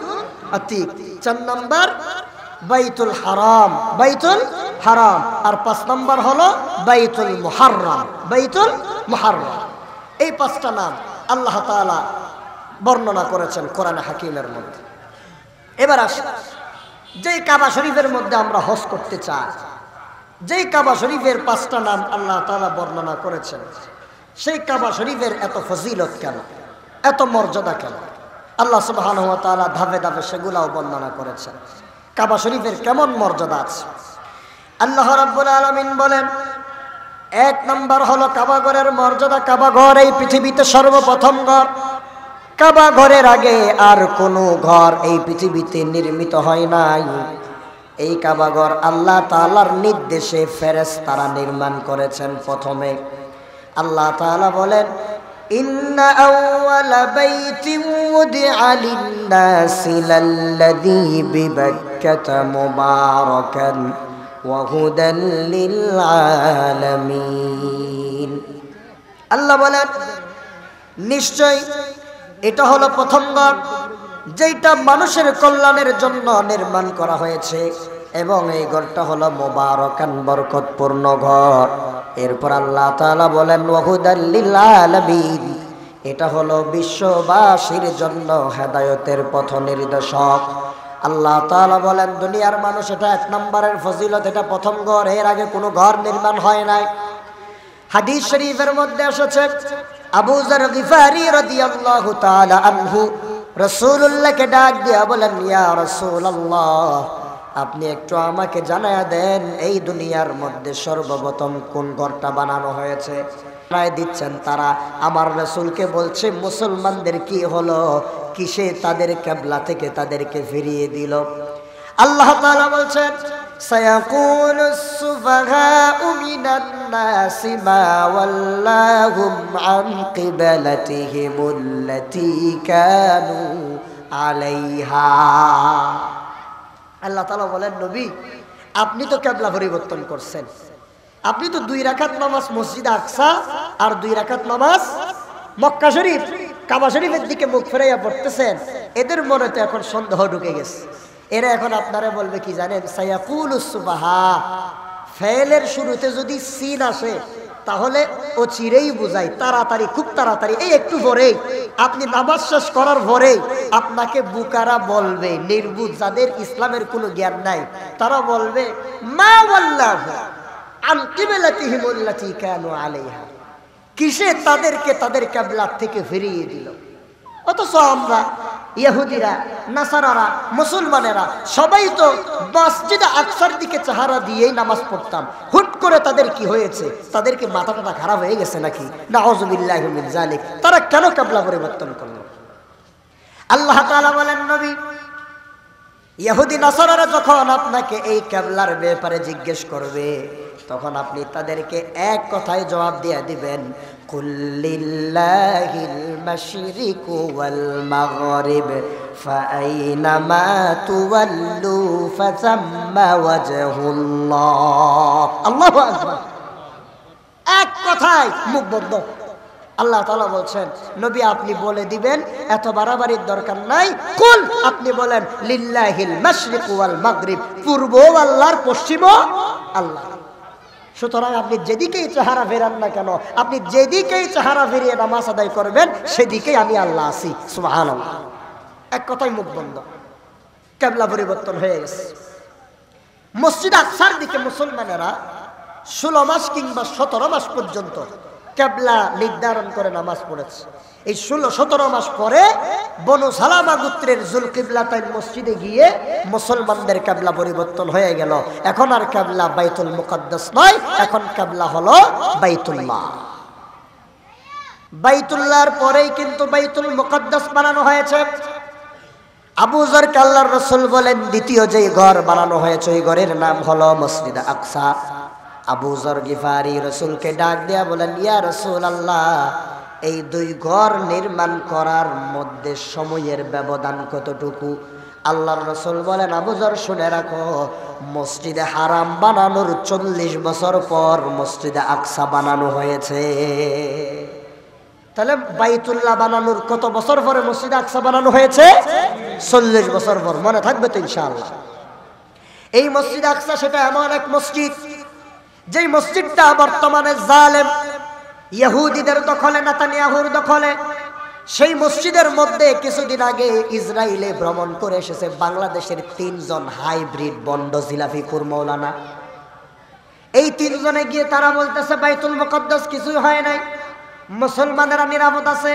আতিক, 4 নাম্বার বাইতুল হারাম, বাইতুল হারাম, আর 5 নাম্বার হলো বাইতুল মুহাররম, বাইতুল মুহাররম। এই 5টা নাম আল্লাহ তাআলা বর্ণনা করেছেন কোরআনে হাকিমের মধ্যে। এবার আসি, যেই কাবা শরীফের মধ্যে আমরা হজ করতে চাই, যেই কাবা শরীফের 5টা নাম আল্লাহ তাআলা বর্ণনা করেছেন, সেই কাবা শরীফের এত ফজিলত কেন, এত মর্যাদা কেন? আল্লাহ সুবহানাহু ওয়া তাআলা ধাপে ধাপে সেগুলাও বর্ণনা করেছেন। কাবা শরীফের কেমন মর্যাদা আছে আল্লাহ রাব্বুল আলামিন বলেন, 1 নাম্বার হলো কাবা ঘরের মর্যাদা। কাবা ঘর এই পৃথিবীতে সর্বপ্রথম ঘর। কাবা ঘরের আগে আর কোনো ঘর এই পৃথিবীতে নির্মিত হয় নাই। এই কাবা ঘর আল্লাহ তাআলার নির্দেশে ফেরেশতারা নির্মাণ করেছেন প্রথমে। আল্লাহ তাআলা বলেন, ইন্না আউওয়ালা বাইতিন উদিআ লিন-নাসি লাল্লাযী বিবাক্কাতা মুবারাকান ওয়া হুদাল লিল আলামিন। আল্লাহ বলেন, নিশ্চয় এটা হলো প্রথম ঘর যেটা মানুষের কল্যাণের জন্য নির্মাণ করা হয়েছে, এবং এই ঘরটা হলো মুবারাকান, বরকতপূর্ণ ঘর। এরপর আল্লাহ তাআলা বলেন, ওয়া হুদাল লিল আলামিন, এটা হলো বিশ্ববাসীর জন্য হেদায়েতের পথ নির্দেশক। আল্লাহ তাআলা বলেন, দুনিয়ার মানুষ, এটা 1 নম্বরের ফজিলত, এটা প্রথম ঘর, এর আগে কোনো ঘর নির্মাণ হয় নাই। হাদিস শরীফের মধ্যে এসেছে, আবু যর গিফারি রাদিয়াল্লাহু তাআলা আনহু রাসূলুল্লাহকে ডাক দিয়া বলেন, ইয়া রাসূলুল্লাহ, আপনি একটু আমাকে জানায়া দেন এই দুনিয়ার মধ্যে সর্বপ্রথম কোন ঘরটা বানানো হয়েছে। রায় দিচ্ছেন তারা, আমার রাসূলকে বলছে মুসলমানদের কি হলো, কিসে তাদের কিবলা থেকে তাদেরকে ফিরিয়ে দিল। আল্লাহ তাআলা বলছেন, সায়াকুলুস সুফাহাউ মিনান নাসি মা ওয়াল্লাহুম আন কিবলাতিহিমুল্লাতী কানু আলাইহা। আল্লাহ তাআলা বলেন, নবী, আপনি তো কিবলা পরিবর্তন করছেন, আপনি তো 2 রাকাত নামাজ মসজিদ আকসা আর 2 রাকাত নামাজ মক্কা শরীফ কাবা শরীফের দিকে মুখ ফেরাইয়া পড়তেছেন। এদের মনে তো এখন সন্দেহ ঢুকে গেছে। এরা এখন আপনারা বলবে কি জানেন, সায়াকুলুস সুবাহা, ফেলের শুরুতে যদি সিন আসে তাহলে ও চিরেই বুঝায় তাড়াতাড়ি, খুব তাড়াতাড়ি, এই একটু পরেই, আপনি নামাজ শেষ করার পরেই আপনাকে বুকারা বলবে, নির্বুঝ যাদের ইসলামের কোনো জ্ঞান নাই, তারা বলবে, মা ওয়াল্লাহু আন কিবলাতিহিমুল্লাতী কানু আলাইহা, কিসে তাদেরকে তাদের কিবলা থেকে ফিরিয়ে দিল। অথচ আমরা ইহুদিরা, নাসারারা, মুসলমানেরা সবাই তো মসজিদে আকসার দিকে চেহারা দিয়েই নামাজ পড়তাম। হুট করে তাদের কি হয়েছে? তাদেরকে মাথাটা খারাপ হয়ে গেছে নাকি? নাউযুবিল্লাহি মিন যালিক। তারা কেন কিবলা পরিবর্তন করলো? আল্লাহ তাআলা বলেন, নবী, ইহুদি নাসারারা যখন আপনাকে এই কিবলার ব্যাপারে জিজ্ঞেস করবে, তখন আপনি তাদেরকে এক কথায় জবাব দিয়ে দিবেন, কুল্লিল্লাহিল মাশরিকু ওয়াল মাগরিব ফাআইনামা তুওয়াল্লু ফাসাম্মা ওয়াজহুল্লাহ। আল্লাহু আকবার। এক কথায় মুখ বন্ধ। আল্লাহ তাআলা বলছেন, নবী আপনি বলে দিবেন, এত বাড়াবাড়ির দরকার নাই। কুল, আপনি বলেন, লিল্লাহিল মাশরিকু ওয়াল মাগরিব, পূর্ব আল্লাহর, পশ্চিম আল্লাহ। সুতরাং আপনি যেদিকেই চেহারা ফেরান না কেন, আপনি যেদিকেই চেহারা ফিরিয়ে নামাজ আদায় করবেন, সেদিকেই আমি আল্লাহ আছি। সুবহানাল্লাহ। এক কথায় মুখ বন্ধ, কিবলা পরিবর্তন হয়ে গেছে। মসজিদ আকসার দিকে মুসলমানেরা 16 মাস কিংবা 17 মাস পর্যন্ত কিবলা নির্ধারণ করে নামাজ পড়েছে। এই 16-17 মাস পরে বনু সালামা গোত্রের যুলকিবলাতাইন মসজিদে গিয়ে মুসলমানদের কিবলা পরিবর্তন হয়ে গেল। এখন আর কিবলা বাইতুল মুকাদ্দাস নয়, এখন কিবলা হলো বাইতুল্লাহ। বাইতুল্লাহর পরেই কিন্তু বাইতুল মুকাদ্দাস বানানো হয়েছে। আবু যর আল্লাহর রাসূল বলেন, দ্বিতীয় যে ঘর বানানো হয়েছে ওই ঘরের নাম হলো মসজিদ আকসা। আবু যর গিফারি রাসূলকে ডাক দিয়া বলেন, ইয়া রাসূলুল্লাহ, এই দুই ঘর নির্মাণ করার মধ্যে সময়ের ব্যবধান কতটুকু? আল্লাহর রাসূল বলেন, আবু যর শুনে রাখো, মসজিদে হারাম বানানোর 40 বছর পর মসজিদে আকসা বানানো হয়েছে। তাহলে বাইতুল্লাহ বানানোর কত বছর পরে মসজিদে আকসা বানানো হয়েছে? 40 বছর পর। মনে থাকবে তো ইনশাআল্লাহ। এই মসজিদ আকসা সেটা এমন এক মসজিদ, যেই মসজিদটা বর্তমানে জালেম ইহুদিদের দখলে, নেতানিয়াহুর দখলে। সেই মসজিদের মধ্যে কিছুদিন আগে ইসরায়েলে ভ্রমণ করে এসেছে বাংলাদেশের 3 জন হাইব্রিড বন্ড জিলাফিপুর মৌলানা। এই 3 জনে গিয়ে তারা বলতেছে বাইতুল মুকদ্দাস কিছুই হয় নাই, মুসলমানেরা নিরাপদ আছে।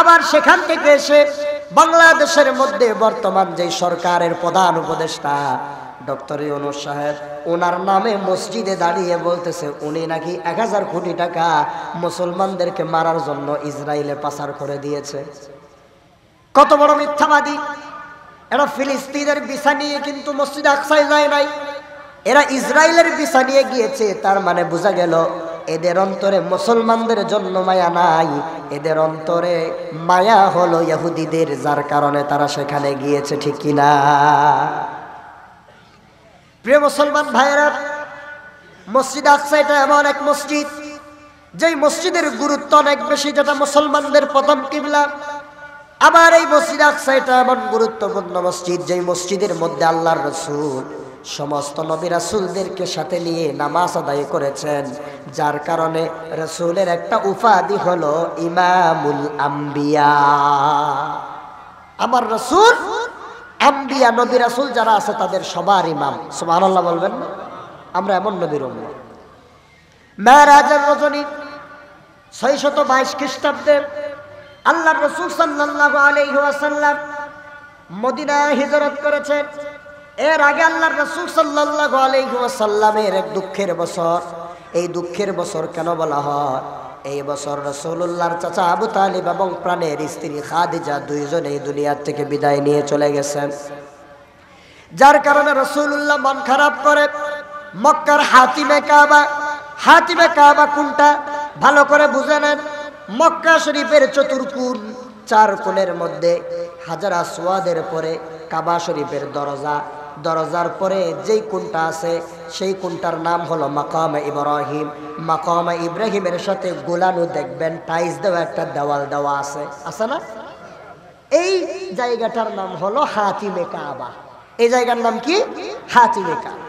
আবার সেখান থেকে এসে বাংলাদেশের মধ্যে বর্তমান যে সরকারের প্রধান উপদেষ্টা ডক্টর ইউনূস সাহেব, ওনার নামে মসজিদে দাঁড়িয়ে বলতেছে উনি নাকি 1000 কোটি টাকা মুসলমানদেরকে মারার জন্য ইসরায়েলে পাচার করে দিয়েছে। কত বড় মিথ্যাবাদী! এরা ফিলিস্তিনের ভিসা নিয়ে কিন্তু মসজিদে আকসায় যায় নাই, এরা ইসরায়েলের ভিসা নিয়ে গিয়েছে। তার মানে বোঝা গেল এদের অন্তরে মুসলমানদের জন্য মায়া নাই, এদের অন্তরে মায়া হলো ইহুদিদের, যার কারণে তারা সেখানে গিয়েছে। ঠিক কিনা? প্রিয় মুসলমান ভাইয়েরা, মসজিদ আকসা এটা এমন এক মসজিদ, যেই মসজিদের গুরুত্ব অনেক বেশি, যেটা মুসলমানদের প্রথম কিবলা। আবার এই মসজিদ আকসা এটা এমন গুরুত্বপূর্ণ মসজিদ, যেই মসজিদের মধ্যে আল্লাহর রাসূল সমস্ত নবী রাসূলদেরকে সাথে নিয়ে নামাজ আদায় করেছেন, যার কারণে রাসূলের একটা উপাধি হলো ইমামুল আম্বিয়া। আমার রাসূল আম্বিয়া, নবী রাসূল যারা আছে তাদের সবার ইমাম। সুবহানাল্লাহ বলবেন না? আমরা এমন নবীর উম্মত। মেরাজের রজনী 622 খ্রিস্টাব্দে আল্লাহর রাসূল সাল্লাল্লাহু আলাইহি ওয়াসাল্লাম মদিনায় হিজরত করেছেন। এর আগে আল্লাহর রাসূল সাল্লাল্লাহু আলাইহি ওয়াসাল্লামের এক দুঃখের বছর। এই দুঃখের বছর কেন বলা হয়? এই বছর রাসূলুল্লাহর চাচা আবু তালিব এবং প্রাণের স্ত্রী খাদিজা দুইজনে এই দুনিয়া থেকে বিদায় নিয়ে চলে গেছেন, যার কারণে রাসূলুল্লাহ মন খারাপ করে মক্কার হাতিমে কাবা। হাতিমে কাবা কোনটা ভালো করে বুঝে নেন। মক্কা শরীফের চতুর্কোণ, 4 কোণের মধ্যে হাজার আসওয়াদের পরে কাবা শরীফের দরজা, দরজার পরে যেই কোণটা আছে সেই কোণটার নাম হলো মাকামে ইব্রাহিম। মাকামে ইব্রাহিমের সাথে গোলানো দেখবেন টাইলস দেওয়া একটা দেওয়াল দেওয়া আছে না? এই জায়গাটার নাম হলো হাতিমে কাবা। এই জায়গার নাম কি? হাতিমে কাবা।